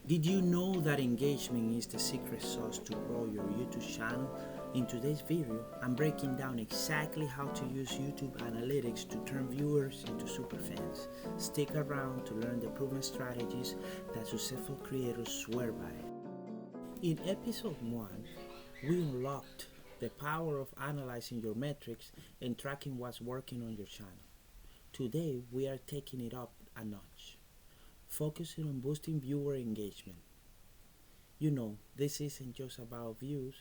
Did you know that engagement is the secret sauce to grow your YouTube channel? In today's video, I'm breaking down exactly how to use YouTube analytics to turn viewers into superfans. Stick around to learn the proven strategies that successful creators swear by. In episode 1, we unlocked the power of analyzing your metrics and tracking what's working on your channel. Today, we are taking it up a notch, focusing on boosting viewer engagement. You know, this isn't just about views,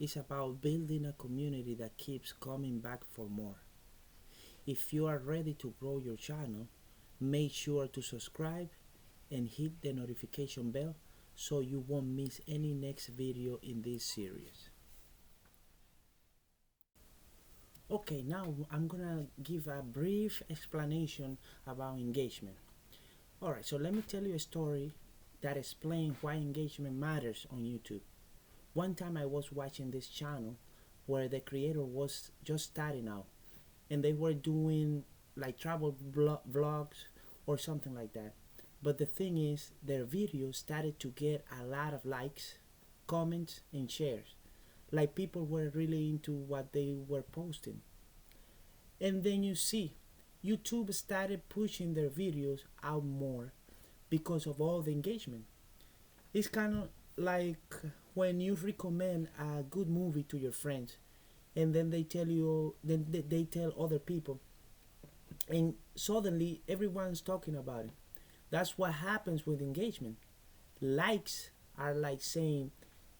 it's about building a community that keeps coming back for more. If you are ready to grow your channel, make sure to subscribe and hit the notification bell so you won't miss any next video in this series. Okay, now I'm gonna give a brief explanation about engagement. Alright, so let me tell you a story that explains why engagement matters on YouTube. One time I was watching this channel where the creator was just starting out and they were doing like travel vlogs or something like that. But the thing is, their videos started to get a lot of likes, comments, and shares. Like people were really into what they were posting. And then you see, YouTube started pushing their videos out more because of all the engagement. It's kind of like when you recommend a good movie to your friends and then they tell you, then they tell other people, and suddenly everyone's talking about it. That's what happens with engagement. Likes are like saying,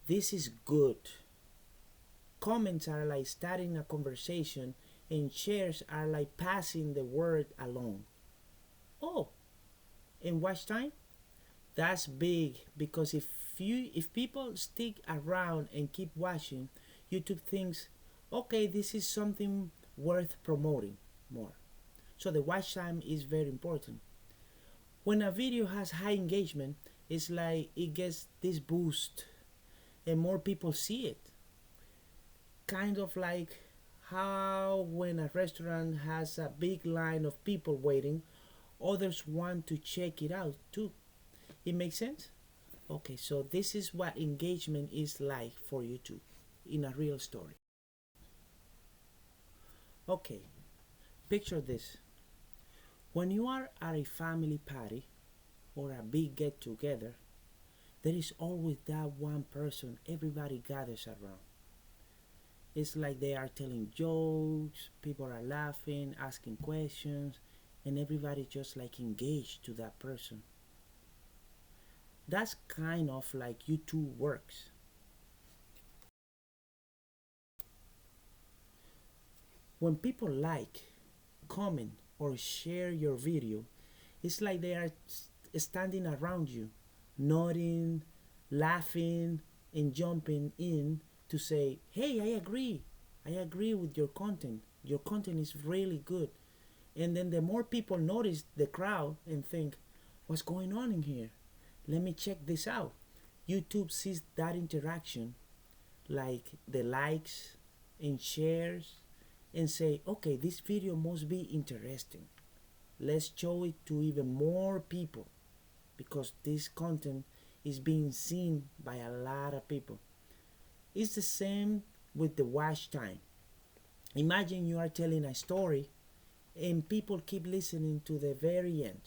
this is good. Comments are like starting a conversation, and shares are like passing the word along. Oh, and watch time? That's big because if people stick around and keep watching, YouTube thinks, okay, this is something worth promoting more. So the watch time is very important. When a video has high engagement, it's like it gets this boost and more people see it. Kind of like how when a restaurant has a big line of people waiting, others want to check it out too. It makes sense? Okay, so this is what engagement is like for YouTube in a real story. Okay, picture this. When you are at a family party or a big get together, there is always that one person everybody gathers around. It's like they are telling jokes, people are laughing, asking questions, and everybody just like engaged to that person. That's kind of like YouTube works. When people like, comment, or share your video, it's like they are standing around you, nodding, laughing, and jumping in to say, hey, I agree with your content. Your content is really good. And then the more people notice the crowd and think, what's going on in here? Let me check this out. YouTube sees that interaction, like the likes and shares, and say, okay, this video must be interesting. Let's show it to even more people because this content is being seen by a lot of people. It's the same with the watch time. Imagine you are telling a story and people keep listening to the very end.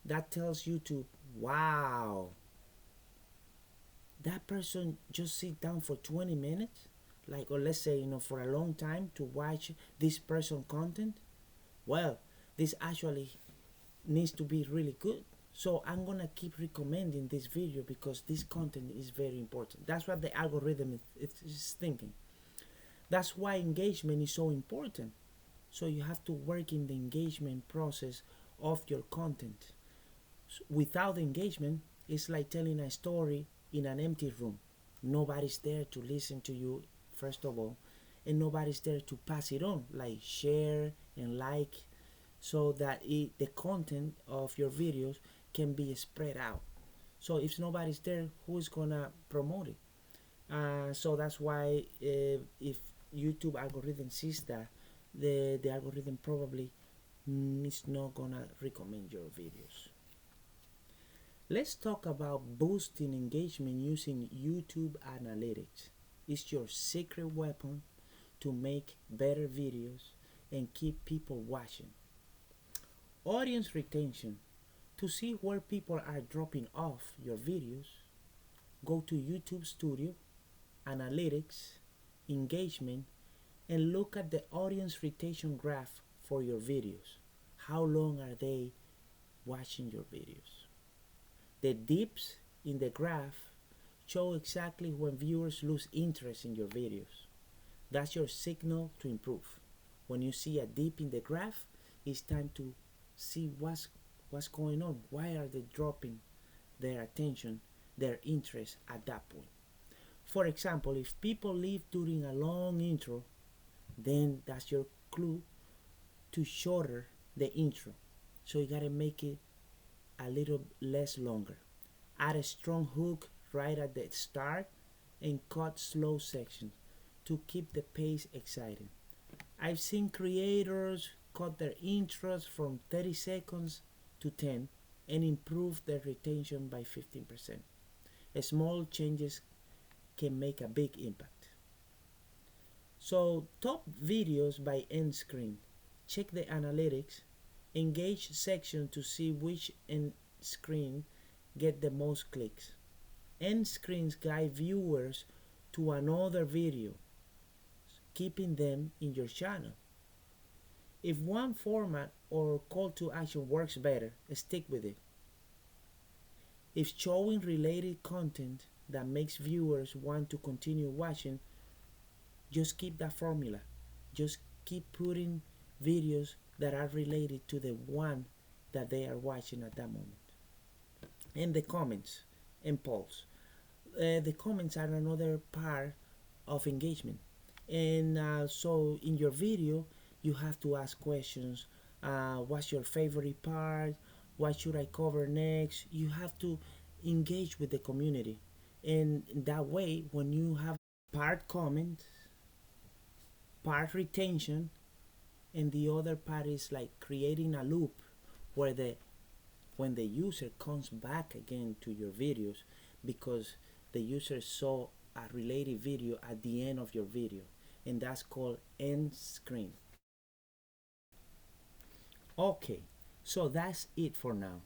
That tells YouTube, wow, that person just sit down for 20 minutes, like, or let's say, for a long time to watch this person content. Well, this actually needs to be really good. So I'm gonna keep recommending this video because this content is very important. That's what the algorithm is thinking. That's why engagement is so important. So you have to work in the engagement process of your content. Without engagement, it's like telling a story in an empty room. Nobody's there to listen to you, first of all, and nobody's there to pass it on, like share and like, so that the content of your videos can be spread out. So if nobody's there, who's gonna promote it? So that's why if YouTube algorithm sees that, the algorithm probably is not gonna recommend your videos. Let's talk about boosting engagement using YouTube Analytics. It's your secret weapon to make better videos and keep people watching. Audience retention. To see where people are dropping off your videos, go to YouTube Studio, Analytics, Engagement, and look at the audience retention graph for your videos. How long are they watching your videos? The dips in the graph show exactly when viewers lose interest in your videos. That's your signal to improve. When you see a dip in the graph, it's time to see what's going on. Why are they dropping their attention, their interest at that point? For example, if people leave during a long intro, then that's your clue to shorter the intro. So you gotta make it a little less longer. Add a strong hook right at the start and cut slow sections to keep the pace exciting. I've seen creators cut their intros from 30 seconds to 10 and improve their retention by 15%. Small changes can make a big impact. So, top videos by end screen. Check the analytics. Engage section to see which end screen get the most clicks. End screens guide viewers to another video, keeping them in your channel. If one format or call to action works better, stick with it. If showing related content that makes viewers want to continue watching, just keep that formula. Just keep putting videos that are related to the one that they are watching at that moment. And the comments and polls. The comments are another part of engagement. And so in your video, you have to ask questions. What's your favorite part? What should I cover next? You have to engage with the community. And that way, when you have part comment, part retention, and the other part is like creating a loop where the when the user comes back again to your videos because the user saw a related video at the end of your video, and that's called end screen. Okay, so that's it for now.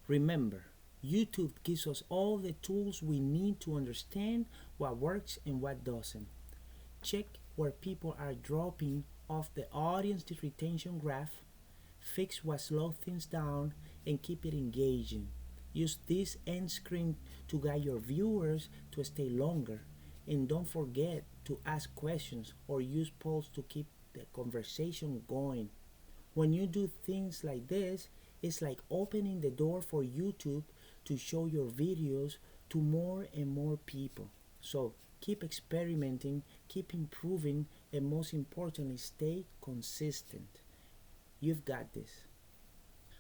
Remember, YouTube gives us all the tools we need to understand what works and what doesn't. Check where people are dropping off the audience retention graph, fix what slows things down, and keep it engaging. Use this end screen to guide your viewers to stay longer. And don't forget to ask questions or use polls to keep the conversation going. When you do things like this, it's like opening the door for YouTube to show your videos to more and more people. So keep experimenting, keep improving, and most importantly, stay consistent. You've got this.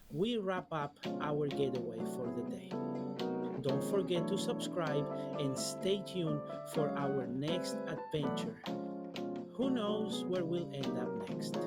We wrap up our getaway for the day. Don't forget to subscribe and stay tuned for our next adventure. Who knows where we'll end up next?